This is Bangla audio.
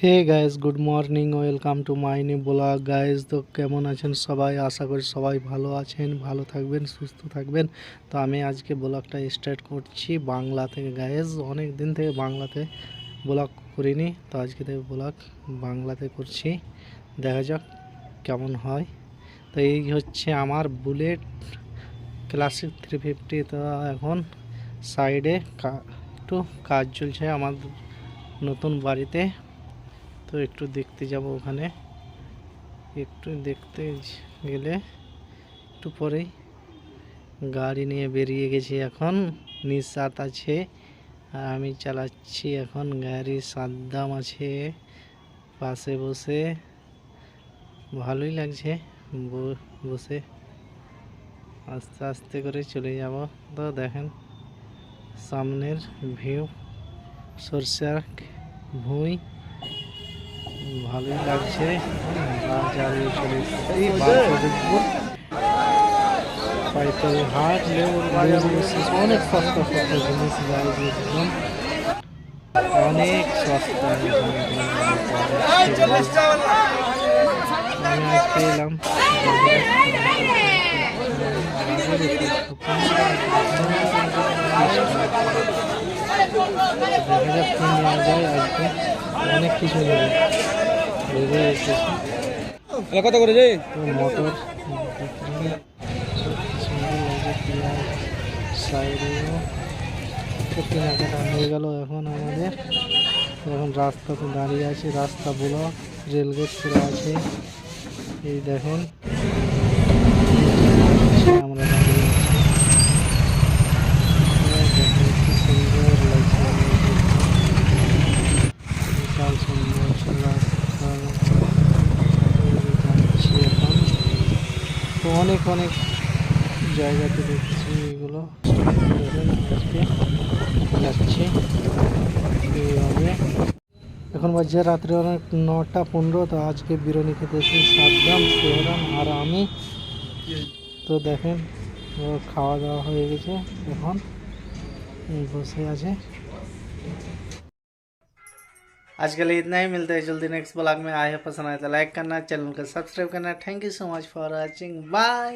Hey guys, good morning, welcome to my new blog. Guys, তো কেমন আছেন সবাই? আশা করি সবাই ভালো আছেন, ভালো থাকবেন, সুস্থ থাকবেন। তো আমি আজকে ব্লগটা স্টার্ট করছি বাংলা থেকে। গাইস, অনেক দিন থেকে বাংলাতে ব্লগ করিনি, তো আজকে থেকে ব্লগ বাংলাতে করছি। দেখা যাক কেমন হয়। তো এই হচ্ছে আমার বুলেট ক্লাসিক 350। তো এখন সাইডে একটু কাজ চলছে আমার নতুন বাড়িতে, তো একটু দেখতে যাব ওখানে। একটু দেখতে গেলে একটু পরেই গাড়ি নিয়ে বেরিয়ে গেছি। এখন নিশাত আছে আর আমি চালাচ্ছি এখন গাড়ি। সাদ্দাম আছে পাশে বসে, ভালোই লাগছে বসে। আস্তে আস্তে করে চলে যাব। তো দেখেন সামনের ভিউ, সরষের ভুঁই, ভালোই লাগছে। বাজারে চলে এসেছি, বাজারপুর পাইকারি হাট। অনেক সস্তা সস্তা জিনিস গাইজ, একদম অনেক সস্তা। আমি আজকে এলাম দেখা যাক কি নেওয়া যায়। আজকে অনেক কিছু নেবে ভেবে এসেছি। কত করে যাই মোটর সুন্দর লাগছে, পেঁয়াজ সাইডেও তো কেনাকাটা হয়ে গেল। এখন আমাদের এখন রাস্তাতে দাঁড়িয়ে আছে, রাস্তা ব্লক, রেলগেট পুরো আছে। এই দেখেন আমরা দাঁড়িয়ে আছি। দেখেন কি সুন্দর লাগছে, বিশাল সুন্দর রাস্তা। যাচ্ছি এখন, তো অনেক অনেক জায়গাতে দেখছি এগুলো। আজকে যাচ্ছি এইভাবে। এখন বাজছে রাত্রে অনেক 9টা 15। তো আজকে বিরিয়ানি খেতে এসেছি সাদ্দাম, সেহরান আর আমি। তো দেখেন খাওয়া দাওয়া হয়ে গেছে, এখন বসে আছে। आज के लिए इतना ही, मिलते हैं जल्दी नेक्स्ट ब्लॉग में। आए पसंद आए तो लाइक करना, चैनल को सब्सक्राइब करना। Thank you so much for watching, bye.